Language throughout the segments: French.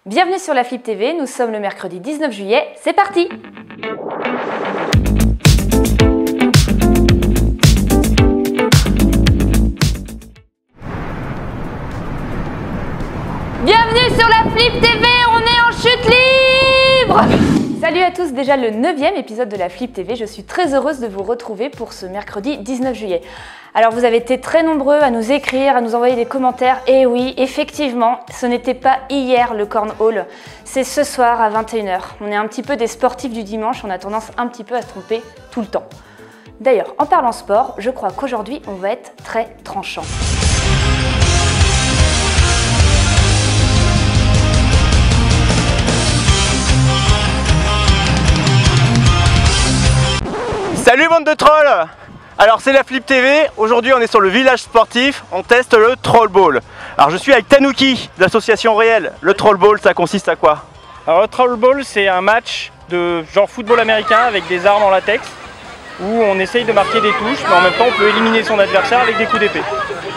Bienvenue sur la Flip TV, nous sommes le mercredi 19 juillet, c'est parti! Bienvenue sur la Flip TV, on est en chute libre! Salut à tous, déjà le 9e épisode de la Flip TV, je suis très heureuse de vous retrouver pour ce mercredi 19 juillet. Alors vous avez été très nombreux à nous écrire, à nous envoyer des commentaires, et oui, effectivement, ce n'était pas hier le cornhole, c'est ce soir à 21 h. On est un petit peu des sportifs du dimanche, on a tendance un petit peu à se tromper tout le temps. D'ailleurs, en parlant sport, je crois qu'aujourd'hui on va être très tranchant. Salut bande de trolls! Alors c'est la Flip TV, aujourd'hui on est sur le village sportif, on teste le Troll Ball. Alors je suis avec Tanuki de l'association Réel. Le Troll Ball, ça consiste à quoi? Alors le Troll Ball, c'est un match de genre football américain avec des armes en latex où on essaye de marquer des touches mais en même temps on peut éliminer son adversaire avec des coups d'épée.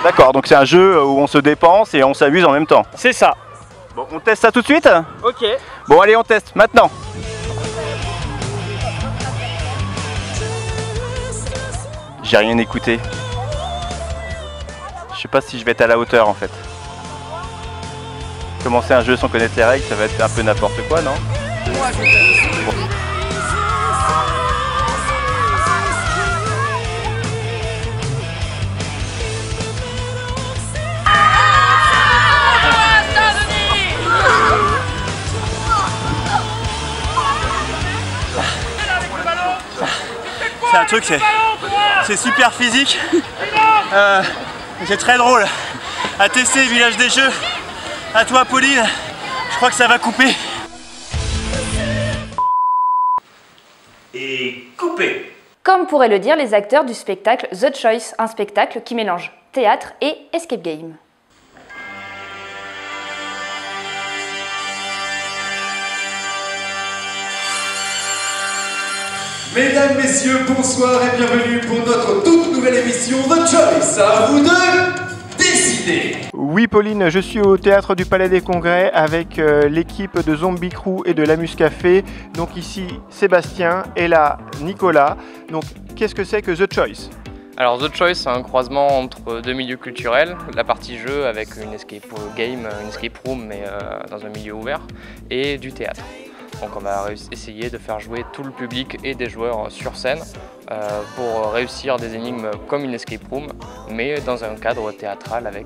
D'accord, donc c'est un jeu où on se dépense et on s'amuse en même temps. C'est ça. Bon, on teste ça tout de suite? Ok. Bon allez, on teste maintenant. J'ai rien écouté. Je sais pas si je vais être à la hauteur en fait. Commencer un jeu sans connaître les règles, ça va être un peu n'importe quoi, non? Bon. C'est un truc, c'est super physique, c'est très drôle à tester, village des jeux. À toi Pauline, je crois que ça va couper. Et couper. Comme pourraient le dire les acteurs du spectacle The Choice, un spectacle qui mélange théâtre et escape game. Mesdames, messieurs, bonsoir et bienvenue pour notre toute nouvelle émission The Choice. À vous de décider. Oui Pauline, je suis au théâtre du Palais des Congrès avec l'équipe de Zombie Crew et de l'Amuse Café. Donc ici Sébastien et là Nicolas. Donc qu'est-ce que c'est que The Choice? Alors The Choice, c'est un croisement entre deux milieux culturels, la partie jeu avec une escape game, une escape room mais dans un milieu ouvert, et du théâtre. Donc on va essayer de faire jouer tout le public et des joueurs sur scène pour réussir des énigmes comme une escape room, mais dans un cadre théâtral avec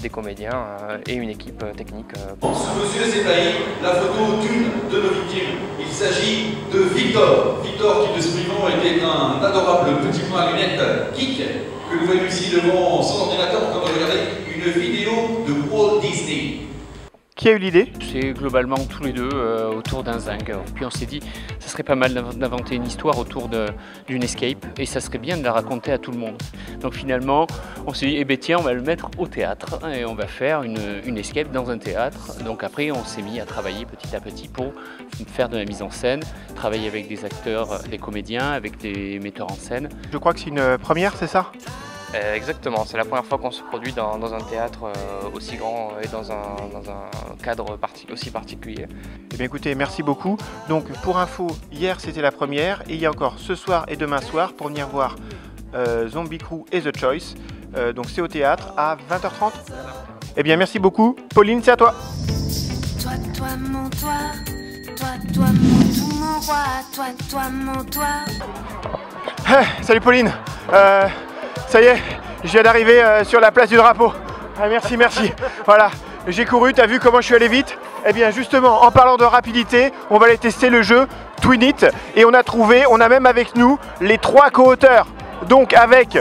des comédiens et une équipe technique. Sous vos yeux ébahis, la photo d'une de nos victimes. Il s'agit de Victor. Victor qui de ce vivant était un adorable petit point à lunettes geek que nous voyons ici devant son ordinateur en train de regarder une vidéo de Walt Disney. Qui a eu l'idée? C'est globalement tous les deux autour d'un zinc. Puis on s'est dit, ça serait pas mal d'inventer une histoire autour d'une escape et ça serait bien de la raconter à tout le monde. Donc finalement, on s'est dit, eh ben tiens, on va le mettre au théâtre et on va faire une escape dans un théâtre. Donc après, on s'est mis à travailler petit à petit pour faire de la mise en scène, travailler avec des acteurs, des comédiens, avec des metteurs en scène. Je crois que c'est une première, c'est ça? Exactement, c'est la première fois qu'on se produit dans un théâtre aussi grand et dans un cadre aussi particulier. Eh bien écoutez, merci beaucoup. Donc pour info, hier c'était la première et il y a encore ce soir et demain soir pour venir voir Zombie Crew et The Choice. Donc c'est au théâtre à 20 h 30. Eh bien merci beaucoup. Pauline, c'est à toi. Toi, toi, mon toi, toi, mon tout, mon roi, toi, mon toi. Salut Pauline. Ça y est, je viens d'arriver sur la place du drapeau. Ah, merci, merci. Voilà, j'ai couru, t'as vu comment je suis allé vite? Eh bien justement, en parlant de rapidité, on va aller tester le jeu Twin It. Et on a même avec nous les 3 co-auteurs. Donc avec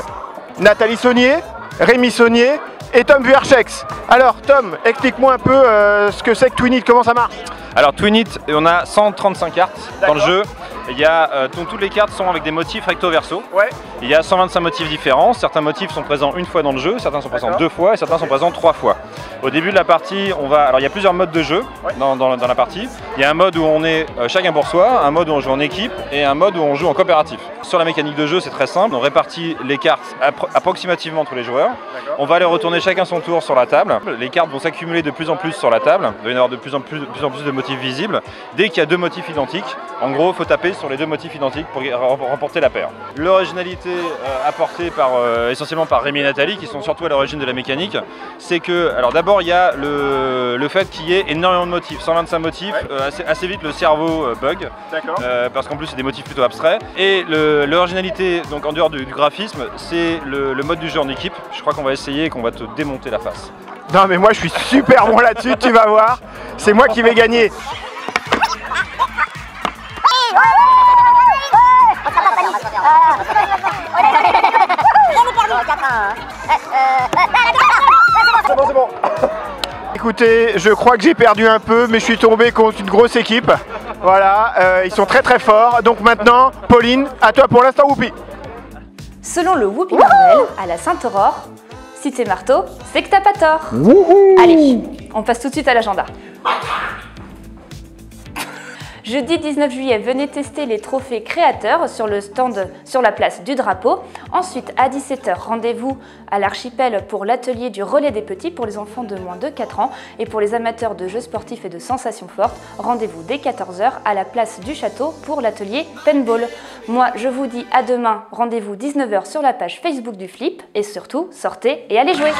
Nathalie Saunier, Rémi Saunier et Tom Vuarchex. Alors Tom, explique-moi un peu ce que c'est que Twin It, comment ça marche? Alors Twin It, on a 135 cartes dans le jeu. Il y a, donc, toutes les cartes sont avec des motifs recto verso. Ouais. Il y a 125 motifs différents. Certains motifs sont présents une fois dans le jeu, certains sont présents 2 fois et certains sont présents 3 fois. Au début de la partie, alors il y a plusieurs modes de jeu dans la partie. Il y a un mode où on est chacun pour soi, un mode où on joue en équipe et un mode où on joue en coopératif. Sur la mécanique de jeu, c'est très simple. On répartit les cartes approximativement entre les joueurs. On va les retourner chacun son tour sur la table. Les cartes vont s'accumuler de plus en plus sur la table. Il va y avoir de plus en plus de motifs visibles. Dès qu'il y a deux motifs identiques, en gros, il faut taper sur les deux motifs identiques pour remporter la paire. L'originalité apportée essentiellement par Rémi et Nathalie, qui sont surtout à l'origine de la mécanique, c'est que, alors d'abord, il y a le fait qu'il y ait énormément de motifs, 125 motifs. Assez vite le cerveau bug, parce qu'en plus c'est des motifs plutôt abstraits. Et l'originalité, donc en dehors du graphisme, c'est le mode du jeu en équipe. Je crois qu'on va essayer et qu'on va te démonter la face. Non mais moi je suis super bon là-dessus, tu vas voir. C'est moi qui vais gagner. C'est bon. Écoutez, je crois que j'ai perdu un peu, mais je suis tombé contre une grosse équipe. Voilà, ils sont très très forts. Donc maintenant, Pauline, à toi pour l'instant Whoopi. Selon le Whoopi Marvel, à la Sainte-Aurore, si t'es marteau, c'est que t'as pas tort. Allez, on passe tout de suite à l'agenda. Jeudi 19 juillet, venez tester les trophées créateurs sur le stand sur la place du Drapeau. Ensuite, à 17 h, rendez-vous à l'Archipel pour l'atelier du relais des petits pour les enfants de moins de 4 ans. Et pour les amateurs de jeux sportifs et de sensations fortes, rendez-vous dès 14 h à la place du Château pour l'atelier Paintball. Moi, je vous dis à demain, rendez-vous 19 h sur la page Facebook du Flip. Et surtout, sortez et allez jouer.